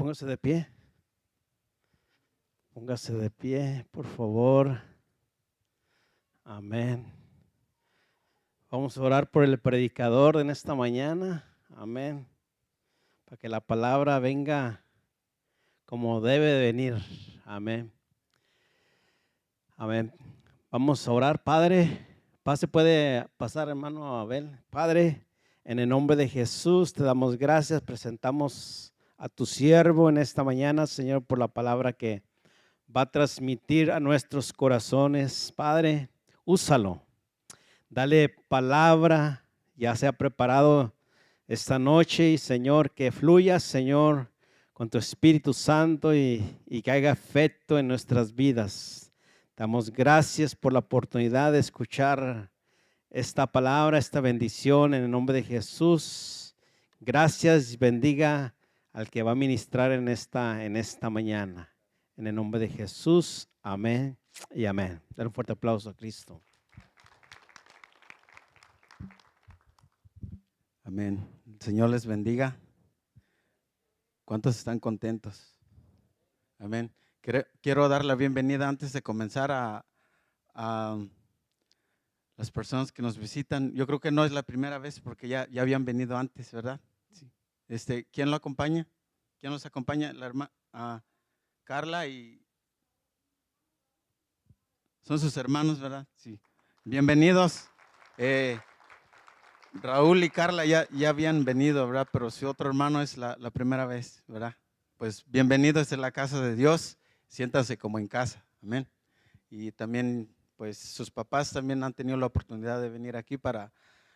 Póngase de pie. Póngase de pie, por favor. Amén. Vamos a orar por el predicador en esta mañana. Amén. Para que la palabra venga como debe de venir. Amén. Amén. Vamos a orar, Padre. Puede pasar, hermano Abel. Padre, en el nombre de Jesús te damos gracias. Presentamos a tu siervo en esta mañana, Señor, por la palabra que va a transmitir a nuestros corazones. Padre, úsalo. Dale palabra, ya sea preparado esta noche, y Señor, que fluya, Señor, con tu Espíritu Santo y que haga efecto en nuestras vidas. Damos gracias por la oportunidad de escuchar esta palabra, esta bendición en el nombre de Jesús. Gracias y bendiga al que va a ministrar en esta mañana. En el nombre de Jesús, amén y amén. Dale un fuerte aplauso a Cristo. Amén. El Señor les bendiga. ¿Cuántos están contentos? Amén. Quiero dar la bienvenida antes de comenzar a las personas que nos visitan. Yo creo que no es la primera vez porque ya habían venido antes, ¿verdad? Sí. ¿Quién lo acompaña? ¿Quién nos acompaña? La hermana Carla y son sus hermanos, ¿verdad? Sí. Bienvenidos. Raúl y Carla ya habían venido, ¿verdad? Pero si otro hermano es la primera vez, ¿verdad? Pues bienvenidos a la casa de Dios, siéntanse como en casa, amén. Y también, pues sus papás también han tenido la oportunidad de venir aquí para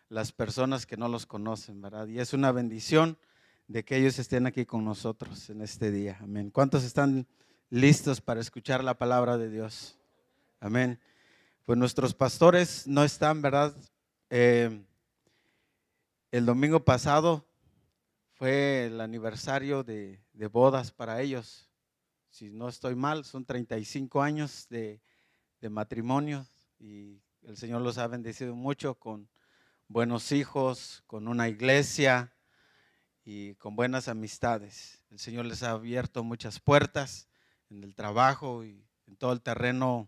las personas que no los conocen, ¿verdad? Y es una bendición de que ellos estén aquí con nosotros en este día, amén. ¿Cuántos están listos para escuchar la palabra de Dios? Amén. Pues nuestros pastores no están, ¿verdad? El domingo pasado fue el aniversario de bodas para ellos. Si no estoy mal, son 35 años de matrimonio y el Señor los ha bendecido mucho con buenos hijos, con una iglesia y con buenas amistades. El Señor les ha abierto muchas puertas en el trabajo y en todo el terreno,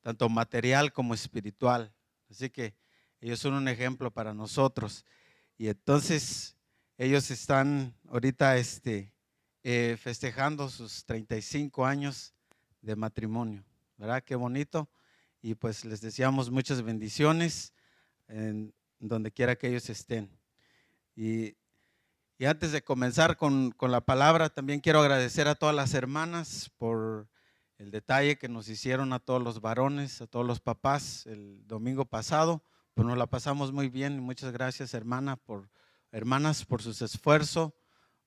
tanto material como espiritual. Así que ellos son un ejemplo para nosotros. Y entonces ellos están ahorita festejando sus 35 años de matrimonio, ¿verdad? Qué bonito. Y pues les deseamos muchas bendiciones en donde quiera que ellos estén. Y antes de comenzar con la palabra, también quiero agradecer a todas las hermanas por el detalle que nos hicieron, a todos los varones, a todos los papás el domingo pasado. Pues nos la pasamos muy bien. Muchas gracias, hermanas, por sus esfuerzos,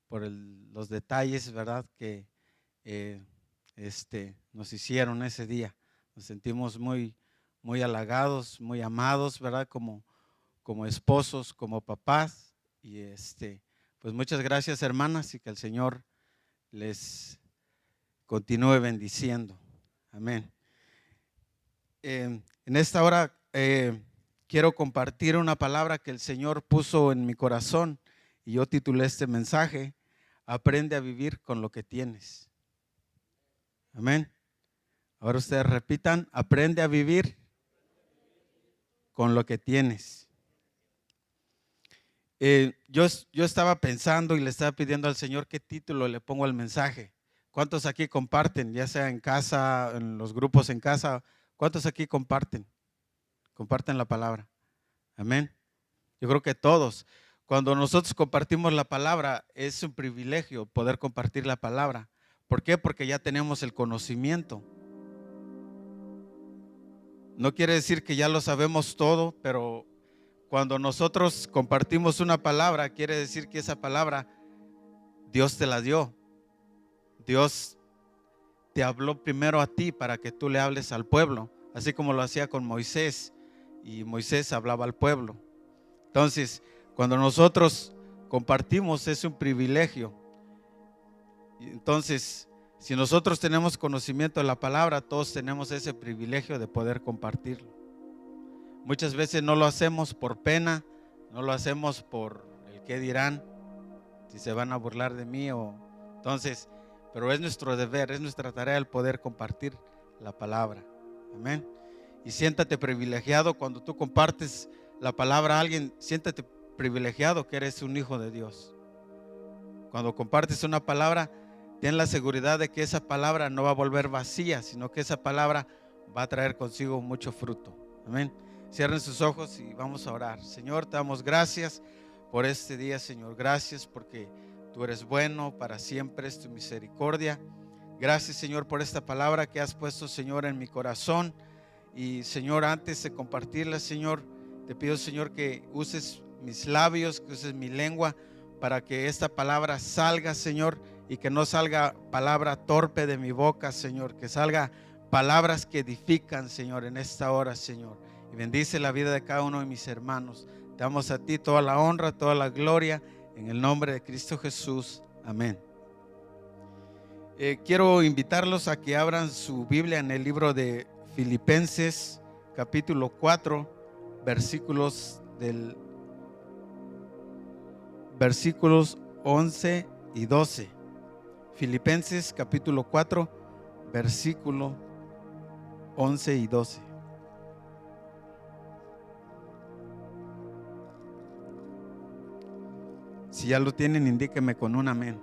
por los detalles, ¿verdad? Que nos hicieron ese día. Nos sentimos muy, muy halagados, muy amados, ¿verdad? Como esposos, como papás. Y pues muchas gracias, hermanas, y que el Señor les continúe bendiciendo. Amén. En esta hora quiero compartir una palabra que el Señor puso en mi corazón y yo titulé este mensaje: aprende a vivir con lo que tienes. Amén. Ahora ustedes repitan: aprende a vivir con lo que tienes. Yo estaba pensando y le estaba pidiendo al Señor qué título le pongo al mensaje. ¿Cuántos aquí comparten, ya sea en casa, en los grupos en casa? ¿Cuántos aquí comparten la palabra? Amén. Yo creo que todos. Cuando nosotros compartimos la palabra, es un privilegio poder compartir la palabra. ¿Por qué? Porque ya tenemos el conocimiento. No quiere decir que ya lo sabemos todo, pero cuando nosotros compartimos una palabra, quiere decir que esa palabra Dios te la dio. Dios te habló primero a ti para que tú le hables al pueblo, así como lo hacía con Moisés, y Moisés hablaba al pueblo. Entonces, cuando nosotros compartimos, es un privilegio. Entonces, si nosotros tenemos conocimiento de la palabra, todos tenemos ese privilegio de poder compartirlo. Muchas veces no lo hacemos por pena, no lo hacemos por el qué dirán, si se van a burlar de mí o Entonces, pero es nuestro deber, es nuestra tarea el poder compartir la palabra. Amén. Y siéntate privilegiado cuando tú compartes la palabra a alguien, siéntate privilegiado que eres un hijo de Dios. Cuando compartes una palabra, ten la seguridad de que esa palabra no va a volver vacía, sino que esa palabra va a traer consigo mucho fruto. Amén. Cierren sus ojos y vamos a orar. Señor, te damos gracias por este día, Señor. Gracias porque tú eres bueno, para siempre es tu misericordia. Gracias, Señor, por esta palabra que has puesto, Señor, en mi corazón. Y, Señor, antes de compartirla, Señor, te pido, Señor, que uses mis labios, que uses mi lengua para que esta palabra salga, Señor, y que no salga palabra torpe de mi boca, Señor, que salga palabras que edifican, Señor, en esta hora, Señor. Y bendice la vida de cada uno de mis hermanos. Te damos a ti toda la honra, toda la gloria, en el nombre de Cristo Jesús. Amén. Quiero invitarlos a que abran su Biblia en el libro de Filipenses, capítulo 4, versículos 11 y 12. Filipenses, capítulo 4, versículo 11 y 12. Si ya lo tienen, indíqueme con un amén.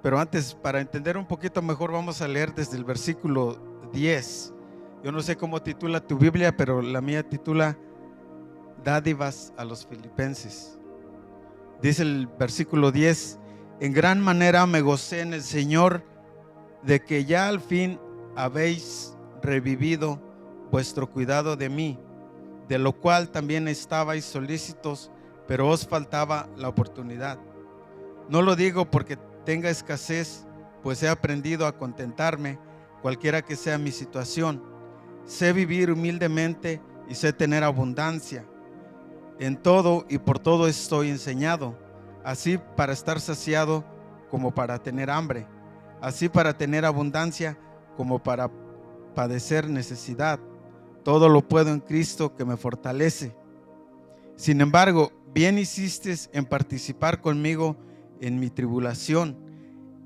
Pero antes, para entender un poquito mejor, vamos a leer desde el versículo 10. Yo no sé cómo titula tu Biblia, pero la mía titula Dádivas a los Filipenses. Dice el versículo 10: en gran manera me gocé en el Señor de que ya al fin habéis revivido vuestro cuidado de mí, de lo cual también estabais solícitos, pero os faltaba la oportunidad. No lo digo porque tenga escasez, pues he aprendido a contentarme, cualquiera que sea mi situación. Sé vivir humildemente y sé tener abundancia. En todo y por todo estoy enseñado, así para estar saciado como para tener hambre, así para tener abundancia como para padecer necesidad. Todo lo puedo en Cristo que me fortalece. Sin embargo, bien hiciste en participar conmigo en mi tribulación.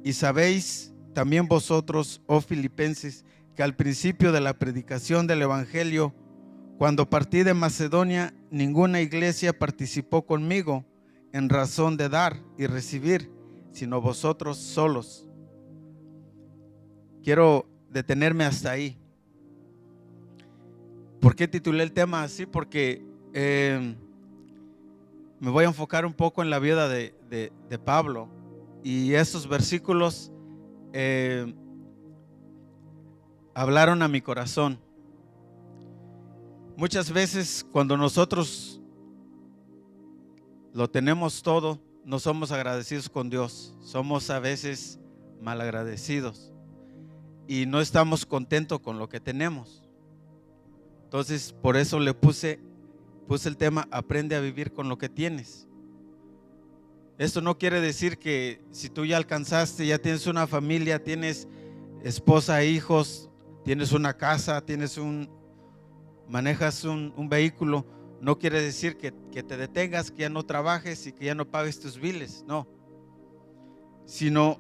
Y sabéis también vosotros, oh Filipenses, que al principio de la predicación del Evangelio, cuando partí de Macedonia, ninguna iglesia participó conmigo en razón de dar y recibir, sino vosotros solos. Quiero detenerme hasta ahí. ¿Por qué titulé el tema así? Porque me voy a enfocar un poco en la vida de Pablo, y esos versículos hablaron a mi corazón. Muchas veces cuando nosotros lo tenemos todo, no somos agradecidos con Dios, somos a veces malagradecidos y no estamos contentos con lo que tenemos. Entonces, por eso le puse el tema: aprende a vivir con lo que tienes. Esto no quiere decir que si tú ya alcanzaste, ya tienes una familia, tienes esposa, hijos, tienes una casa, manejas un vehículo, no quiere decir que te detengas, que ya no trabajes y que ya no pagues tus biles, no. Sino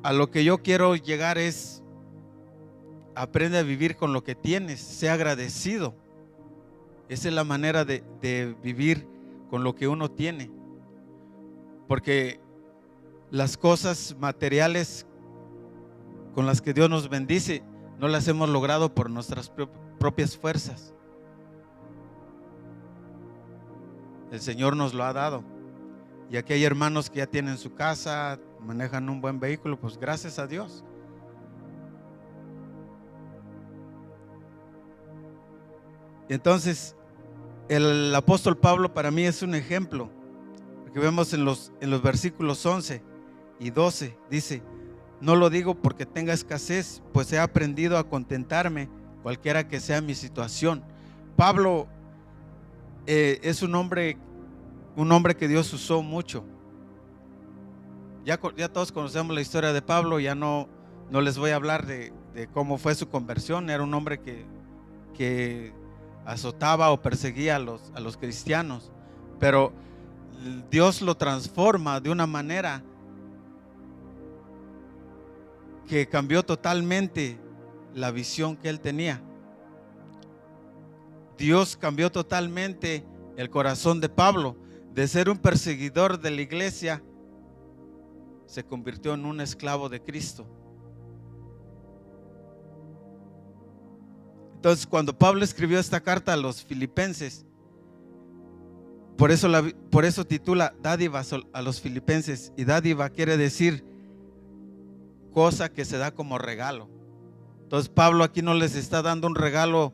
a lo que yo quiero llegar es: aprende a vivir con lo que tienes, sea agradecido. Esa es la manera de vivir con lo que uno tiene. Porque las cosas materiales con las que Dios nos bendice no las hemos logrado por nuestras propias fuerzas. El Señor nos lo ha dado. Y aquí hay hermanos que ya tienen su casa, manejan un buen vehículo, pues gracias a Dios. Entonces, el apóstol Pablo para mí es un ejemplo, porque vemos en los versículos 11 y 12, dice: no lo digo porque tenga escasez, pues he aprendido a contentarme, cualquiera que sea mi situación. Pablo es un hombre que Dios usó mucho. Ya todos conocemos la historia de Pablo, ya no les voy a hablar de cómo fue su conversión. Era un hombre que azotaba o perseguía a los cristianos, pero Dios lo transforma de una manera que cambió totalmente la visión que él tenía. Dios cambió totalmente el corazón de Pablo. De ser un perseguidor de la iglesia, se convirtió en un esclavo de Cristo. Entonces, cuando Pablo escribió esta carta a los filipenses, por eso titula Dádivas a los filipenses, y dádiva quiere decir cosa que se da como regalo. Entonces Pablo aquí no les está dando un regalo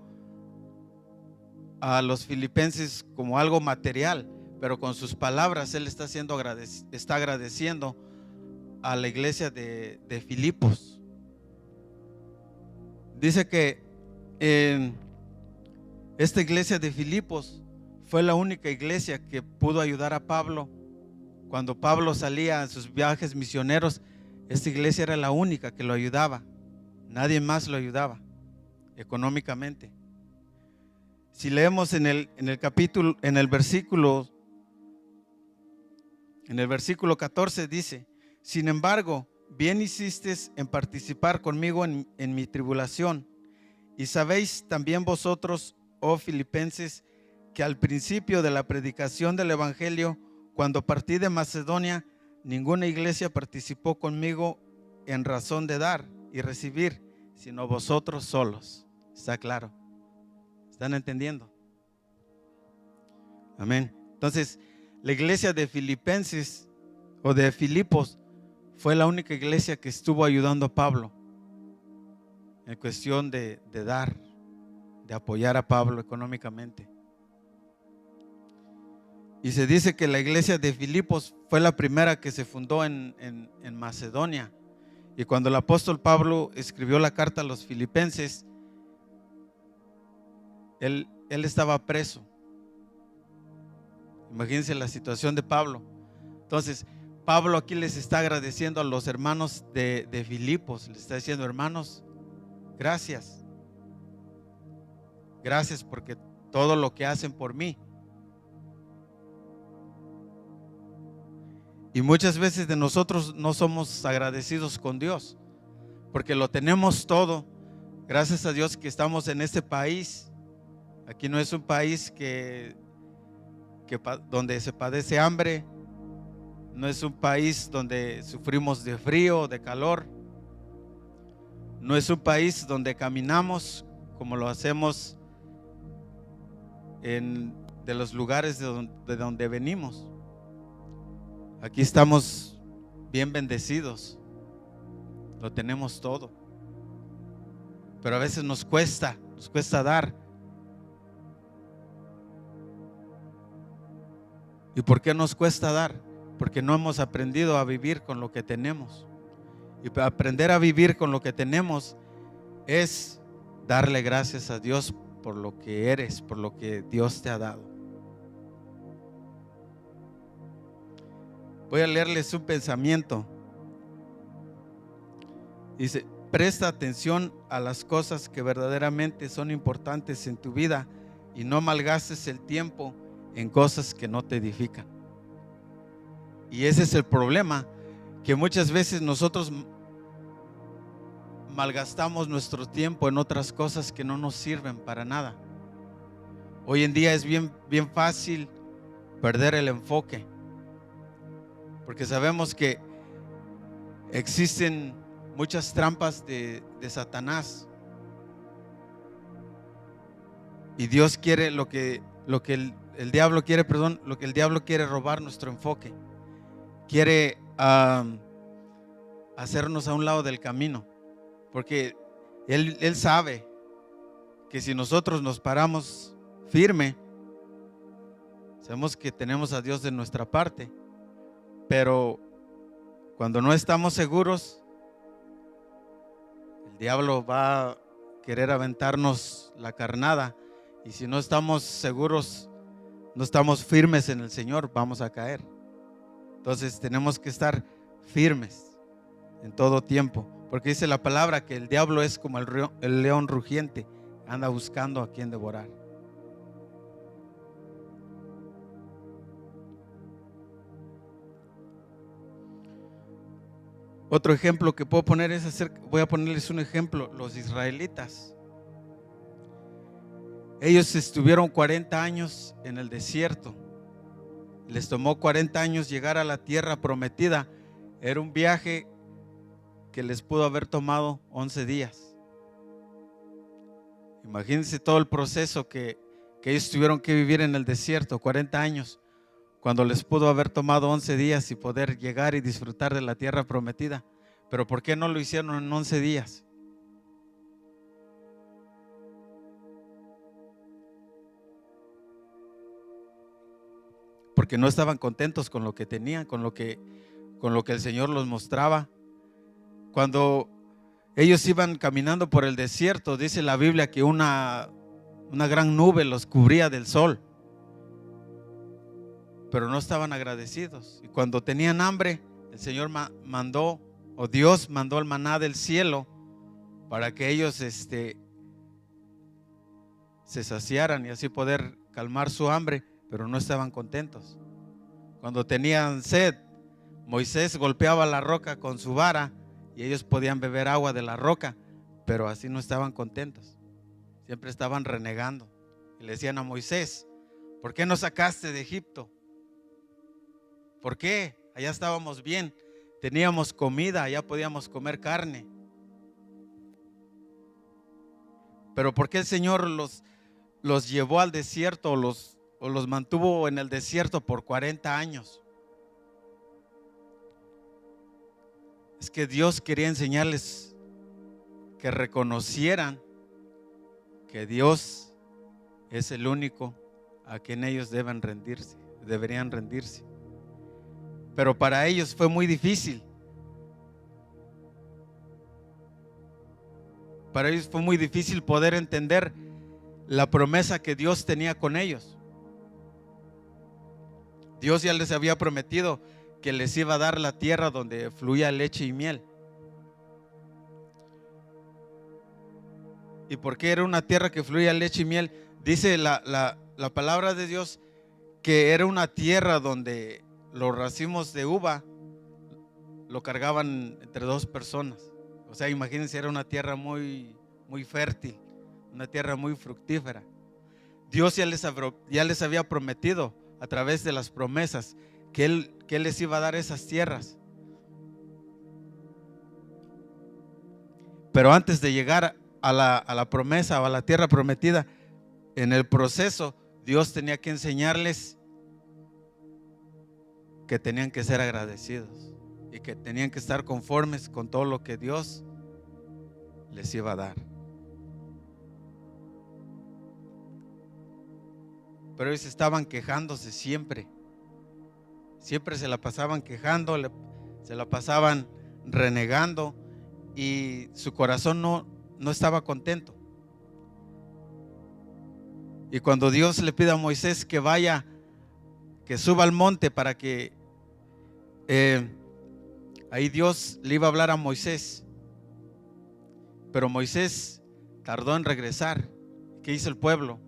a los filipenses como algo material, pero con sus palabras él está agradeciendo a la iglesia de Filipos. Dice que esta iglesia de Filipos fue la única iglesia que pudo ayudar a Pablo. Cuando Pablo salía en sus viajes misioneros, esta iglesia era la única que lo ayudaba. Nadie más lo ayudaba económicamente. Si leemos en el capítulo, en el versículo 14 dice: sin embargo, bien hiciste en participar conmigo en mi tribulación. Y sabéis también vosotros, oh filipenses, que al principio de la predicación del evangelio, cuando partí de Macedonia, ninguna iglesia participó conmigo en razón de dar y recibir, sino vosotros solos. ¿Está claro? ¿Están entendiendo? Amén. Entonces, la iglesia de Filipenses o de Filipos fue la única iglesia que estuvo ayudando a Pablo en cuestión de dar, de apoyar a Pablo económicamente. Y se dice que la iglesia de Filipos fue la primera que se fundó en Macedonia. Y cuando el apóstol Pablo escribió la carta a los filipenses, él estaba preso. Imagínense la situación de Pablo. Entonces, Pablo aquí les está agradeciendo a los hermanos de Filipos. Les está diciendo: hermanos, gracias. Gracias porque todo lo que hacen por mí. Y muchas veces de nosotros no somos agradecidos con Dios, porque lo tenemos todo. Gracias a Dios que estamos en este país. Aquí no es un país donde se padece hambre. No es un país donde sufrimos de frío, de calor. No es un país donde caminamos como lo hacemos de los lugares de donde venimos. Aquí estamos bien bendecidos, lo tenemos todo, pero a veces nos cuesta dar. ¿Y por qué nos cuesta dar? Porque no hemos aprendido a vivir con lo que tenemos. Y para aprender a vivir con lo que tenemos es darle gracias a Dios por lo que eres, por lo que Dios te ha dado. Voy a leerles un pensamiento. Dice: presta atención a las cosas que verdaderamente son importantes en tu vida y no malgastes el tiempo en cosas que no te edifican. Y ese es el problema, que muchas veces nosotros malgastamos nuestro tiempo en otras cosas que no nos sirven para nada. Hoy en día es bien fácil perder el enfoque, porque sabemos que existen muchas trampas de Satanás. Y Dios quiere lo que el diablo quiere, lo que el diablo quiere robar nuestro enfoque. Quiere hacernos a un lado del camino, porque él sabe que si nosotros nos paramos firme, sabemos que tenemos a Dios de nuestra parte. Pero cuando no estamos seguros, el diablo va a querer aventarnos la carnada, y si no estamos seguros, no estamos firmes en el Señor, vamos a caer. Entonces tenemos que estar firmes en todo tiempo, porque dice la palabra que el diablo es como el león rugiente, anda buscando a quien devorar. Otro ejemplo que puedo poner voy a ponerles un ejemplo, los israelitas. Ellos estuvieron 40 años en el desierto. Les tomó 40 años llegar a la tierra prometida. Era un viaje que les pudo haber tomado 11 días. Imagínense todo el proceso que ellos tuvieron que vivir en el desierto, 40 años, cuando les pudo haber tomado 11 días y poder llegar y disfrutar de la tierra prometida. Pero ¿por qué no lo hicieron en 11 días? Porque no estaban contentos con lo que tenían, con lo que el Señor los mostraba. Cuando ellos iban caminando por el desierto, dice la Biblia que una gran nube los cubría del sol, pero no estaban agradecidos. Y cuando tenían hambre, el Señor mandó, o Dios mandó el maná del cielo para que ellos se saciaran y así poder calmar su hambre, pero no estaban contentos. Cuando tenían sed, Moisés golpeaba la roca con su vara y ellos podían beber agua de la roca, pero así no estaban contentos. Siempre estaban renegando y le decían a Moisés: ¿por qué nos sacaste de Egipto? ¿Por qué? Allá estábamos bien, teníamos comida, allá podíamos comer carne. Pero ¿por qué el Señor los llevó al desierto o los mantuvo en el desierto por 40 años? Es que Dios quería enseñarles que reconocieran que Dios es el único a quien ellos deberían rendirse. Pero para ellos fue muy difícil. Para ellos fue muy difícil poder entender la promesa que Dios tenía con ellos. Dios ya les había prometido que les iba a dar la tierra donde fluía leche y miel. ¿Y por qué era una tierra que fluía leche y miel? Dice la palabra de Dios que era una tierra donde los racimos de uva lo cargaban entre 2 personas. O sea, imagínense, era una tierra muy, muy fértil, una tierra muy fructífera. Dios ya les había prometido a través de las promesas que Él les iba a dar esas tierras. Pero antes de llegar a la promesa o a la tierra prometida, en el proceso Dios tenía que enseñarles que tenían que ser agradecidos y que tenían que estar conformes con todo lo que Dios les iba a dar. Pero ellos estaban quejándose siempre. Siempre se la pasaban quejando, se la pasaban renegando y su corazón no estaba contento. Y cuando Dios le pide a Moisés que vaya, que suba al monte para que ahí Dios le iba a hablar a Moisés, pero Moisés tardó en regresar. ¿Qué hizo el pueblo?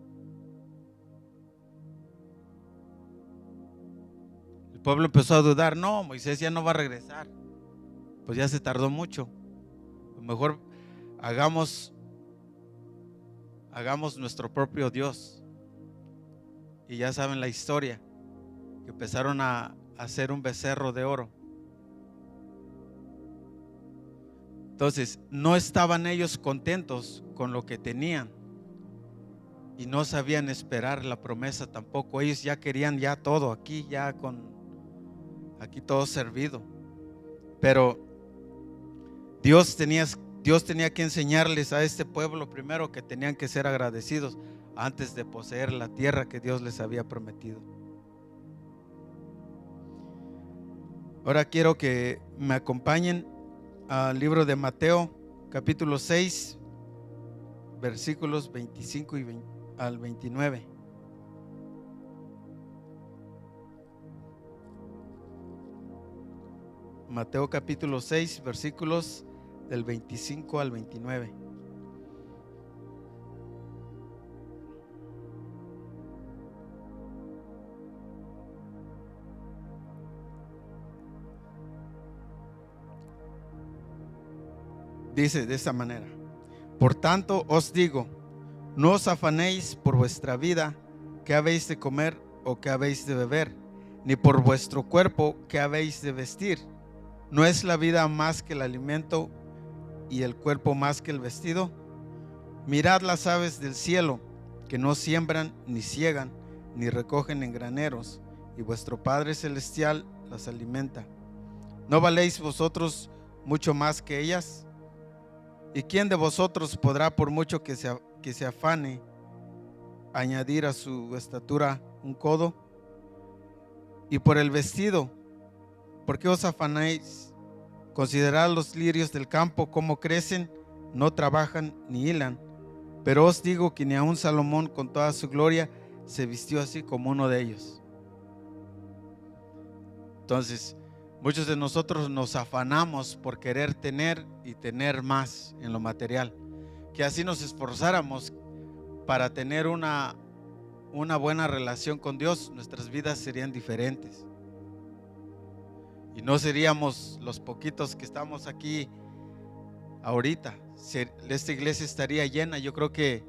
El pueblo empezó a dudar: no, Moisés ya no va a regresar, pues ya se tardó mucho. A lo mejor hagamos nuestro propio Dios. Y ya saben la historia, que empezaron a hacer un becerro de oro. Entonces, no estaban ellos contentos con lo que tenían y no sabían esperar la promesa tampoco. Ellos ya querían ya todo aquí, aquí todo servido. Pero Dios tenía que enseñarles a este pueblo primero que tenían que ser agradecidos antes de poseer la tierra que Dios les había prometido. Ahora quiero que me acompañen al libro de Mateo, capítulo 6, versículos 25 al 29. Mateo capítulo 6, versículos del 25 al 29. dice de esta manera: por tanto os digo, no os afanéis por vuestra vida, qué habéis de comer o qué habéis de beber, ni por vuestro cuerpo, qué habéis de vestir. ¿No es la vida más que el alimento y el cuerpo más que el vestido? Mirad las aves del cielo, que no siembran, ni ciegan, ni recogen en graneros, y vuestro Padre Celestial las alimenta. ¿No valéis vosotros mucho más que ellas? ¿Y quién de vosotros podrá, por mucho que se afane, añadir a su estatura un codo? Y por el vestido, ¿por qué os afanáis? Considerad los lirios del campo, cómo crecen, no trabajan ni hilan. Pero os digo que ni aun Salomón con toda su gloria se vistió así como uno de ellos. Entonces, muchos de nosotros nos afanamos por querer tener y tener más en lo material. Que así nos esforzáramos para tener una buena relación con Dios, nuestras vidas serían diferentes. Y no seríamos los poquitos que estamos aquí ahorita. Esta iglesia estaría llena. Yo creo que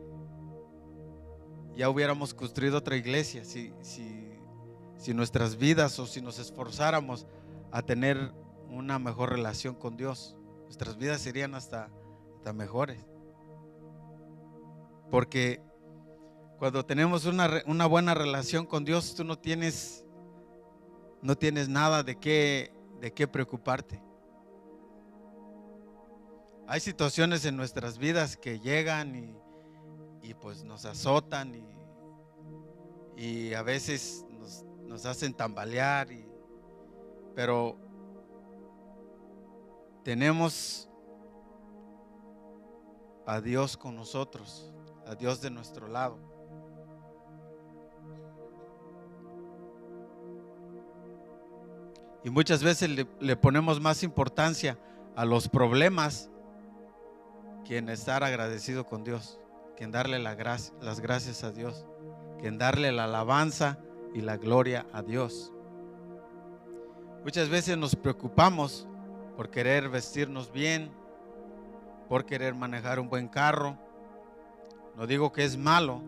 ya hubiéramos construido otra iglesia si nuestras vidas, o si nos esforzáramos a tener una mejor relación con Dios. Nuestras vidas serían hasta mejores. Porque cuando tenemos una buena relación con Dios, tú no tienes nada de qué preocuparte. Hay situaciones en nuestras vidas que llegan y pues nos azotan y a veces nos hacen tambalear, pero tenemos a Dios con nosotros, a Dios de nuestro lado. Y muchas veces le ponemos más importancia a los problemas que en estar agradecido con Dios, que en darle las gracias a Dios, que en darle la alabanza y la gloria a Dios. Muchas veces nos preocupamos por querer vestirnos bien, por querer manejar un buen carro. No digo que es malo,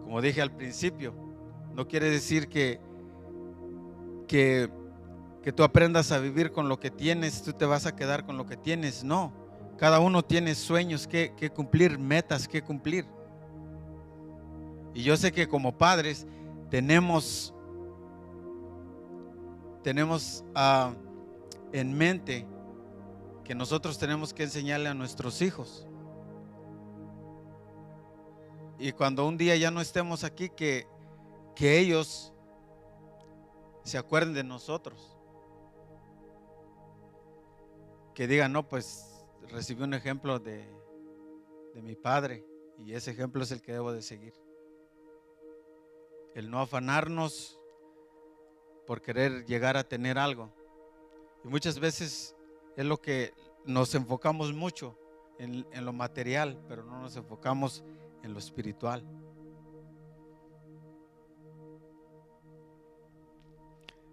como dije al principio, no quiere decir que tú aprendas a vivir con lo que tienes, tú te vas a quedar con lo que tienes. No, cada uno tiene sueños que cumplir, metas que cumplir. Y yo sé que como padres tenemos en mente que nosotros tenemos que enseñarle a nuestros hijos. Y cuando un día ya no estemos aquí, que ellos se acuerden de nosotros. Que digan, no, pues recibí un ejemplo de mi padre y ese ejemplo es el que debo de seguir. El no afanarnos por querer llegar a tener algo. Y muchas veces es lo que nos enfocamos mucho en lo material, pero no nos enfocamos en lo espiritual.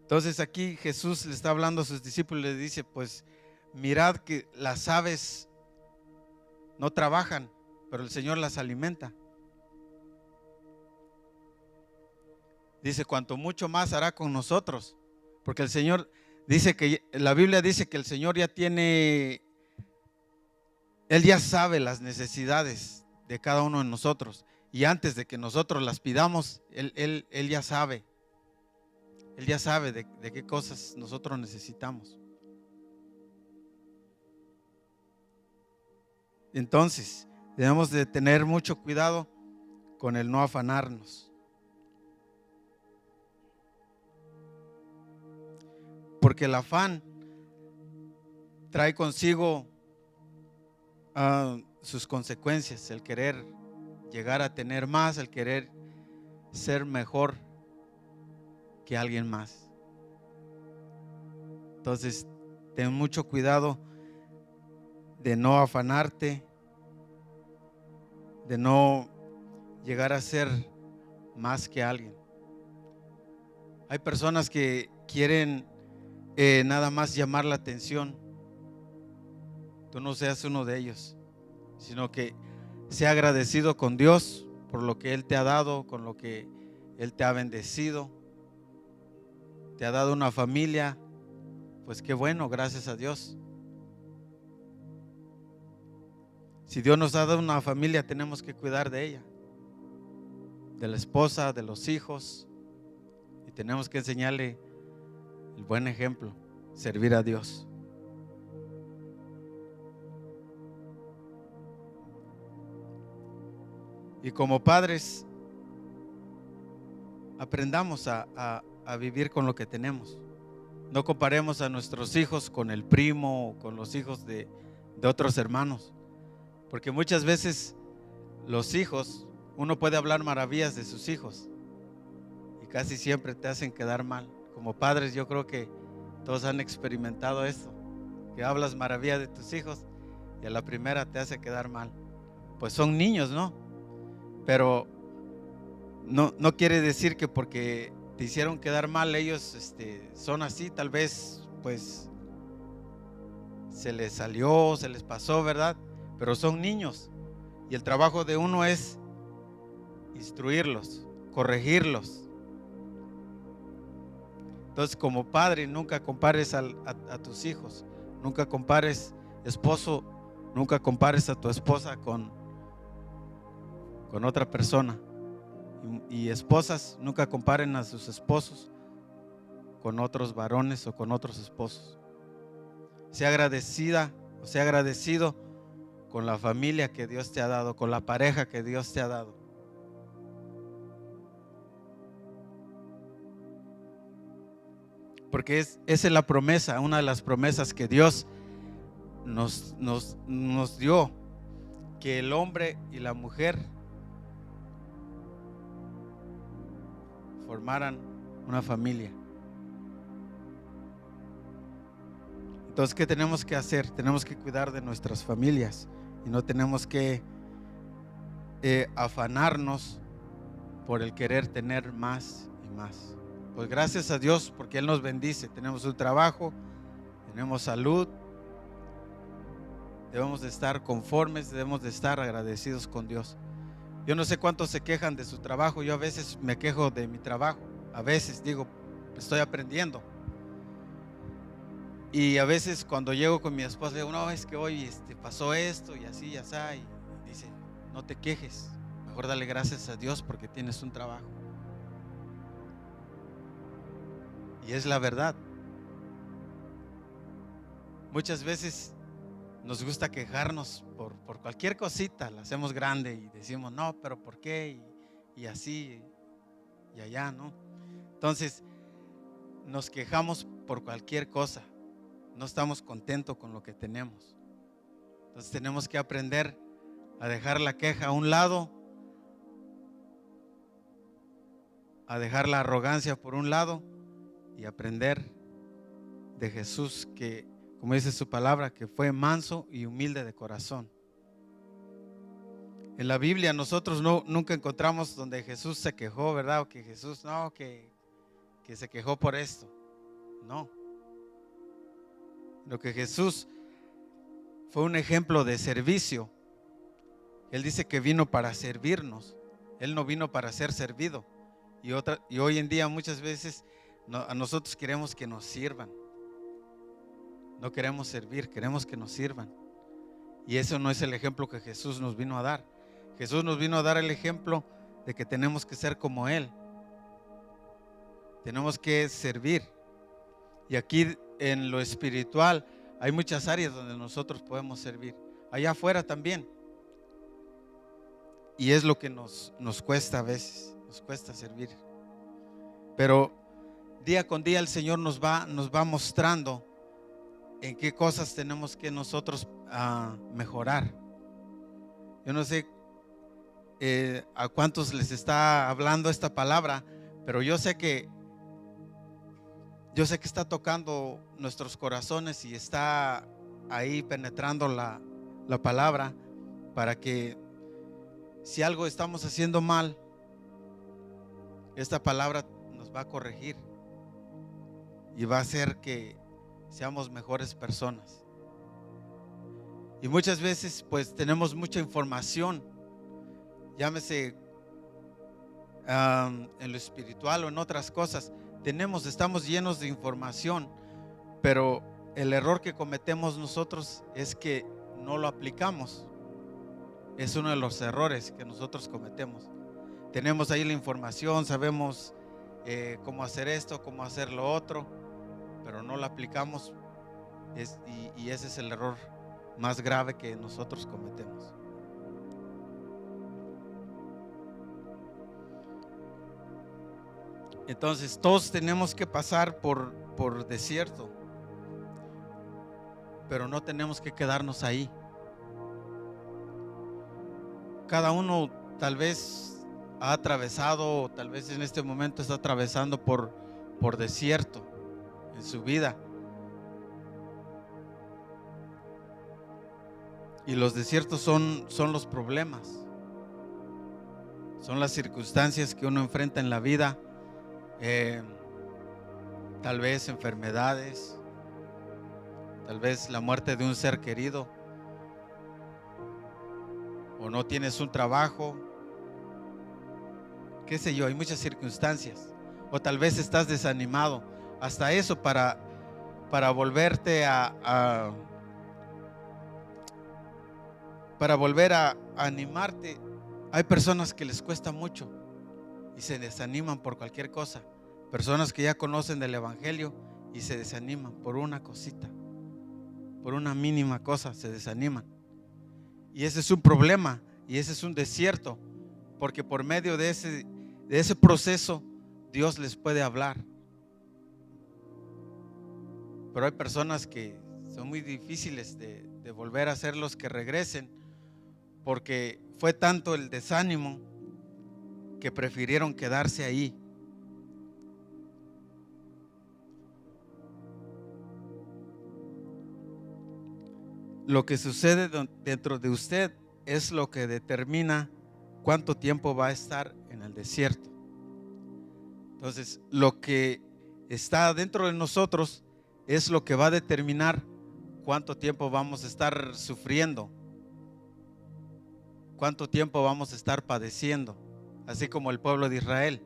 Entonces aquí Jesús le está hablando a sus discípulos y le dice, pues mirad que las aves no trabajan, pero el Señor las alimenta. Dice, cuanto mucho más hará con nosotros, porque el Señor dice que, la Biblia dice que el Señor ya tiene, Él ya sabe las necesidades de cada uno de nosotros, y antes de que nosotros las pidamos, Él ya sabe. Él ya sabe de qué cosas nosotros necesitamos. Entonces, debemos de tener mucho cuidado con el no afanarnos. Porque el afán trae consigo sus consecuencias, el querer llegar a tener más, el querer ser mejor que alguien más. Entonces, ten mucho cuidado de no afanarte, de no llegar a ser más que alguien. Hay personas que quieren nada más llamar la atención. tú no seas uno de ellos, sino que sea agradecido con Dios por lo que Él te ha dado, con lo que Él te ha bendecido. Te ha dado una familia, pues qué bueno, gracias a Dios. Si Dios nos ha dado una familia, tenemos que cuidar de ella, de la esposa, de los hijos, y tenemos que enseñarle el buen ejemplo, servir a Dios. Y como padres, aprendamos a vivir con lo que tenemos. No comparemos a nuestros hijos con el primo o con los hijos de otros hermanos, porque muchas veces los hijos, uno puede hablar maravillas de sus hijos y casi siempre te hacen quedar mal. Como padres, yo creo que todos han experimentado esto, que hablas maravillas de tus hijos y a la primera te hace quedar mal. Pues son niños, ¿no? Pero no quiere decir que porque te hicieron quedar mal ellos son así. Tal vez pues se les salió, se les pasó, ¿verdad? Pero son niños y el trabajo de uno es instruirlos, corregirlos. Entonces, como padre, nunca compares a tus hijos, nunca compares esposo, nunca compares a tu esposa con otra persona. Y esposas, nunca comparen a sus esposos con otros varones o con otros esposos. Sea agradecida o sea agradecido con la familia que Dios te ha dado, con la pareja que Dios te ha dado. Porque esa es la promesa, una de las promesas que Dios nos dio, que el hombre y la mujer formaran una familia. Entonces, ¿qué tenemos que hacer? Tenemos que cuidar de nuestras familias y no tenemos que afanarnos por el querer tener más y más. Pues gracias a Dios porque Él nos bendice. Tenemos un trabajo, tenemos salud. Debemos de estar conformes, debemos de estar agradecidos con Dios. Yo no sé cuántos se quejan de su trabajo. Yo a veces me quejo de mi trabajo. A veces digo, estoy aprendiendo. Y a veces cuando llego con mi esposa, digo, no, es que hoy pasó esto y así, y así. Y dice, no te quejes. Mejor dale gracias a Dios porque tienes un trabajo. Y es la verdad. Muchas veces nos gusta quejarnos por cualquier cosita, la hacemos grande y decimos, no, pero ¿por qué? Y así y allá, ¿no? Entonces, nos quejamos por cualquier cosa. No estamos contentos con lo que tenemos. Entonces, tenemos que aprender a dejar la queja a un lado, a dejar la arrogancia por un lado y aprender de Jesús que, como dice su palabra, que fue manso y humilde de corazón. En la Biblia nosotros nunca encontramos donde Jesús se quejó, ¿verdad? O que Jesús, no, que se quejó por esto. No. Lo que Jesús fue un ejemplo de servicio. Él dice que vino para servirnos. Él no vino para ser servido. Y hoy en día muchas veces a nosotros queremos que nos sirvan. No queremos servir, queremos que nos sirvan. Y eso no es el ejemplo que Jesús nos vino a dar. Jesús nos vino a dar el ejemplo de que tenemos que ser como Él. Tenemos que servir. Y aquí en lo espiritual hay muchas áreas donde nosotros podemos servir. Allá afuera también. Y es lo que nos cuesta a veces, nos cuesta servir. Pero día con día el Señor nos va mostrando en qué cosas tenemos que nosotros mejorar. Yo no sé a cuántos les está hablando esta palabra, pero yo sé que está tocando nuestros corazones y está ahí penetrando la palabra para que si algo estamos haciendo mal, esta palabra nos va a corregir y va a hacer que seamos mejores personas. Y muchas veces pues tenemos mucha información, llámese en lo espiritual o en otras cosas. Estamos llenos de información, pero el error que cometemos nosotros es que no lo aplicamos. Es uno de los errores que nosotros cometemos. Tenemos ahí la información, sabemos cómo hacer esto, cómo hacer lo otro, pero no lo aplicamos. Y ese es el error más grave que nosotros cometemos. Entonces todos tenemos que pasar por desierto, pero no tenemos que quedarnos ahí. Cada uno tal vez ha atravesado, tal vez en este momento está atravesando por desierto en su vida. Y los desiertos son los problemas, son las circunstancias que uno enfrenta en la vida, tal vez enfermedades, tal vez la muerte de un ser querido, o no tienes un trabajo, qué sé yo, hay muchas circunstancias, o tal vez estás desanimado. Hasta eso para volverte para volver a animarte. Hay personas que les cuesta mucho y se desaniman por cualquier cosa. Personas que ya conocen del evangelio y se desaniman por una cosita, por una mínima cosa se desaniman. Y ese es un problema y ese es un desierto, porque por medio de ese proceso Dios les puede hablar. Pero hay personas que son muy difíciles de volver a hacerlos que regresen, porque fue tanto el desánimo que prefirieron quedarse ahí. Lo que sucede dentro de usted es lo que determina cuánto tiempo va a estar en el desierto. Entonces, lo que está dentro de nosotros es lo que va a determinar cuánto tiempo vamos a estar sufriendo, cuánto tiempo vamos a estar padeciendo, así como el pueblo de Israel.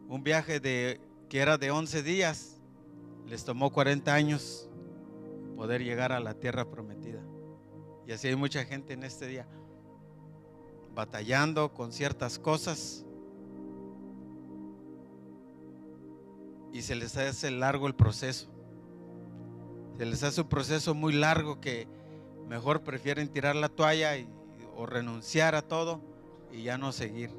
Un viaje que era de 11 días, les tomó 40 años poder llegar a la tierra prometida. Y así hay mucha gente en este día batallando con ciertas cosas y se les hace largo el proceso. Se les hace un proceso muy largo que mejor prefieren tirar la toalla o renunciar a todo y ya no seguir.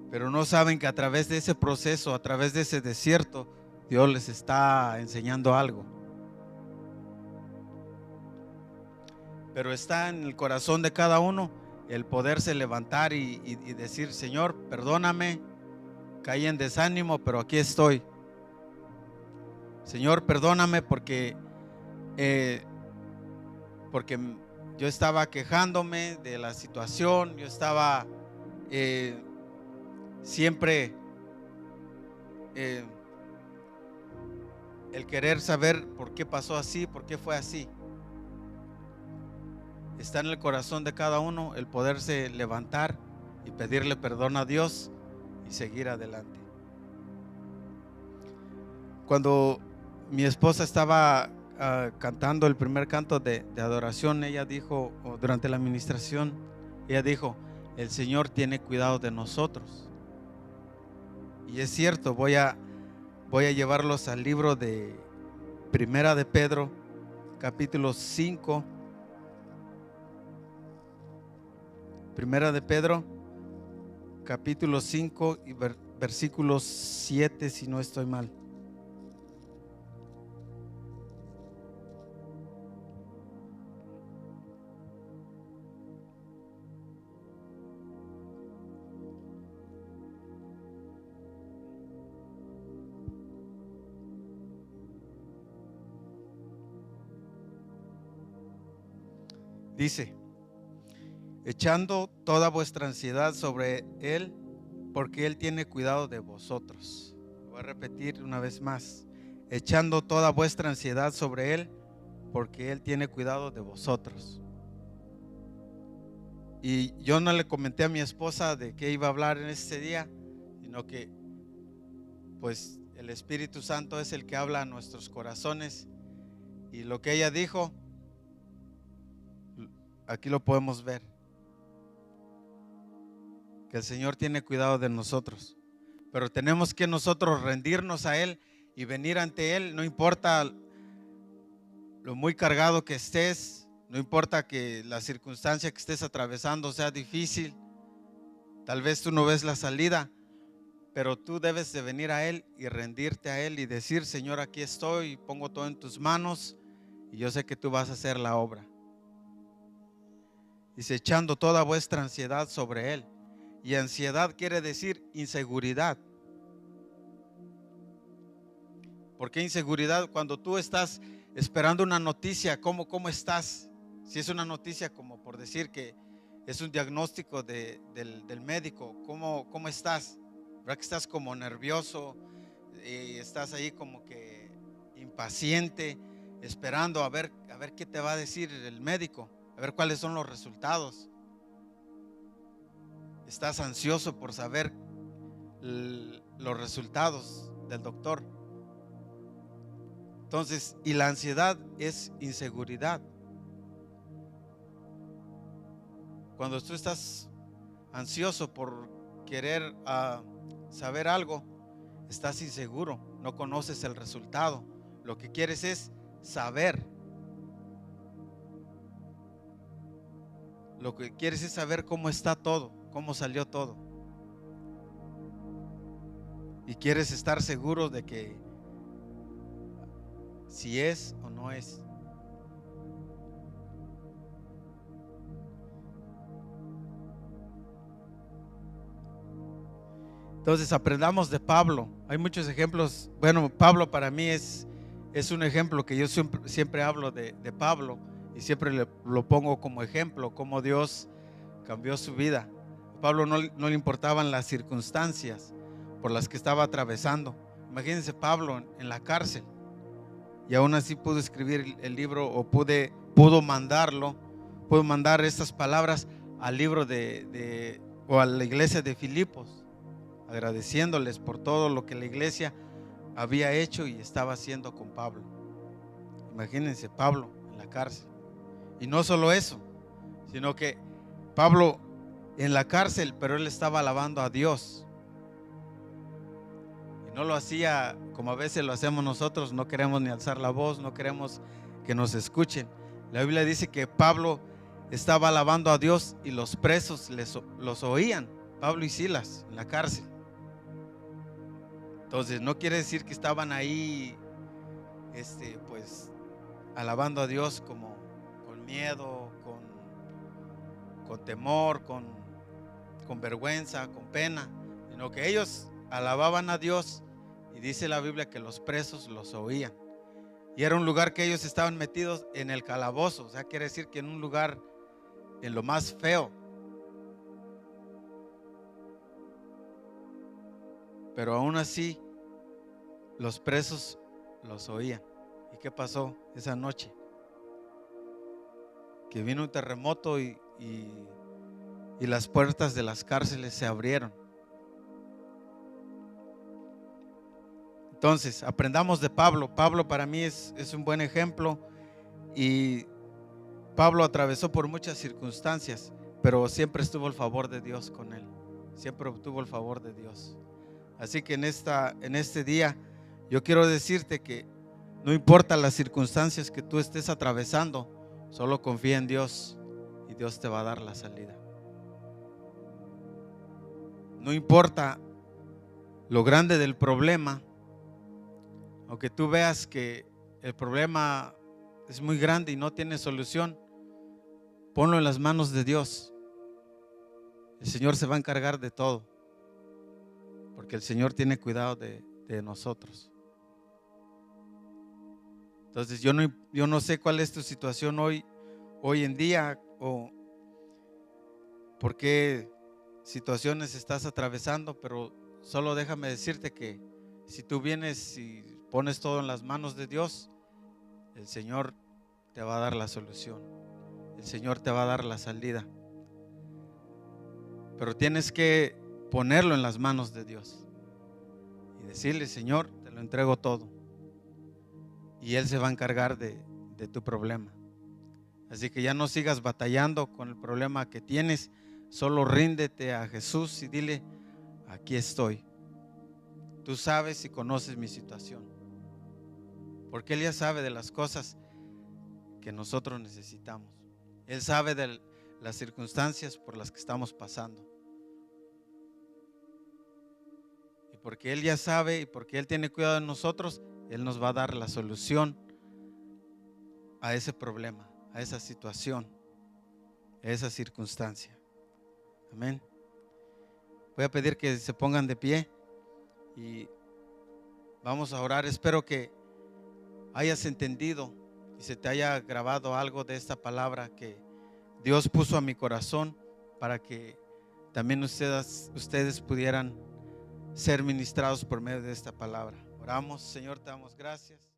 Pero no saben que a través de ese proceso, a través de ese desierto, Dios les está enseñando algo. Pero está en el corazón de cada uno el poderse levantar y decir: Señor, perdóname, caí en desánimo, pero aquí estoy. Señor, perdóname porque yo estaba quejándome de la situación, yo estaba siempre el querer saber por qué pasó así, por qué fue así. Está en el corazón de cada uno el poderse levantar y pedirle perdón a Dios y seguir adelante. Cuando mi esposa estaba cantando el primer canto de adoración, ella dijo, durante la administración, ella dijo: el Señor tiene cuidado de nosotros. Y es cierto. Voy a llevarlos al libro de Primera de Pedro, capítulo 5. Primera de Pedro, capítulo 5 y versículo 7, si no estoy mal. Dice: echando toda vuestra ansiedad sobre Él, porque Él tiene cuidado de vosotros. Voy a repetir una vez más: echando toda vuestra ansiedad sobre Él, porque Él tiene cuidado de vosotros. Y yo no le comenté a mi esposa de qué iba a hablar en este día, sino que pues el Espíritu Santo es el que habla a nuestros corazones, y lo que ella dijo, aquí lo podemos ver, que el Señor tiene cuidado de nosotros, pero tenemos que nosotros rendirnos a Él y venir ante Él. No importa lo muy cargado que estés, no importa que la circunstancia que estés atravesando sea difícil, tal vez tú no ves la salida, pero tú debes de venir a Él y rendirte a Él y decir: Señor, aquí estoy, pongo todo en tus manos y yo sé que tú vas a hacer la obra. Dice: echando toda vuestra ansiedad sobre Él. Y ansiedad quiere decir inseguridad. ¿Por qué inseguridad? Cuando tú estás esperando una noticia, ¿cómo estás? Si es una noticia como por decir que es un diagnóstico del médico, ¿cómo estás? ¿Verdad que estás como nervioso y estás ahí como que impaciente, esperando a ver qué te va a decir el médico, a ver cuáles son los resultados? Estás ansioso por saber los resultados del doctor. Entonces, y la ansiedad es inseguridad. Cuando tú estás ansioso por querer saber algo, estás inseguro, no conoces el resultado. Lo que quieres es saber. Lo que quieres es saber cómo está todo, cómo salió todo. Y quieres estar seguro de que si es o no es. Entonces aprendamos de Pablo. Hay muchos ejemplos. Bueno, Pablo para mí es un ejemplo que yo siempre hablo de Pablo, y siempre lo pongo como ejemplo, cómo Dios cambió su vida. A Pablo no le importaban las circunstancias por las que estaba atravesando. Imagínense Pablo en la cárcel, y aún así pudo escribir el libro, o pudo mandar estas palabras al libro o a la iglesia de Filipos, agradeciéndoles por todo lo que la iglesia había hecho y estaba haciendo con Pablo. Imagínense Pablo en la cárcel. Y no solo eso, sino que Pablo en la cárcel, pero él estaba alabando a Dios. Y no lo hacía como a veces lo hacemos nosotros. No queremos ni alzar la voz, no queremos que nos escuchen. La Biblia dice que Pablo estaba alabando a Dios y los presos los oían, Pablo y Silas, en la cárcel. Entonces no quiere decir que estaban ahí pues alabando a Dios como con miedo, con temor, con vergüenza, con pena, sino que ellos alababan a Dios, y dice la Biblia que los presos los oían. Y era un lugar que ellos estaban metidos en el calabozo, o sea, quiere decir que en un lugar en lo más feo. Pero aún así los presos los oían. ¿Y qué pasó esa noche? Que vino un terremoto y las puertas de las cárceles se abrieron. Entonces, aprendamos de Pablo. Pablo para mí es un buen ejemplo, y Pablo atravesó por muchas circunstancias, pero siempre estuvo el favor de Dios con él. Siempre obtuvo el favor de Dios. Así que en este día yo quiero decirte que no importa las circunstancias que tú estés atravesando, solo confía en Dios y Dios te va a dar la salida. No importa lo grande del problema, aunque tú veas que el problema es muy grande y no tiene solución, ponlo en las manos de Dios. El Señor se va a encargar de todo, porque el Señor tiene cuidado de nosotros. Entonces yo no sé cuál es tu situación hoy en día, o por qué situaciones estás atravesando, pero solo déjame decirte que si tú vienes y pones todo en las manos de Dios, el Señor te va a dar la solución. El Señor te va a dar la salida. Pero tienes que ponerlo en las manos de Dios y decirle: Señor, te lo entrego todo. Y Él se va a encargar de tu problema. Así que ya no sigas batallando con el problema que tienes. Solo ríndete a Jesús y dile: aquí estoy. Tú sabes y conoces mi situación. Porque Él ya sabe de las cosas que nosotros necesitamos. Él sabe de las circunstancias por las que estamos pasando. Y porque Él ya sabe y porque Él tiene cuidado de nosotros, Él nos va a dar la solución a ese problema, a esa situación, a esa circunstancia. Amén. Voy a pedir que se pongan de pie y vamos a orar. Espero que hayas entendido y se te haya grabado algo de esta palabra que Dios puso a mi corazón para que también ustedes pudieran ser ministrados por medio de esta palabra. Oramos. Señor, te damos gracias.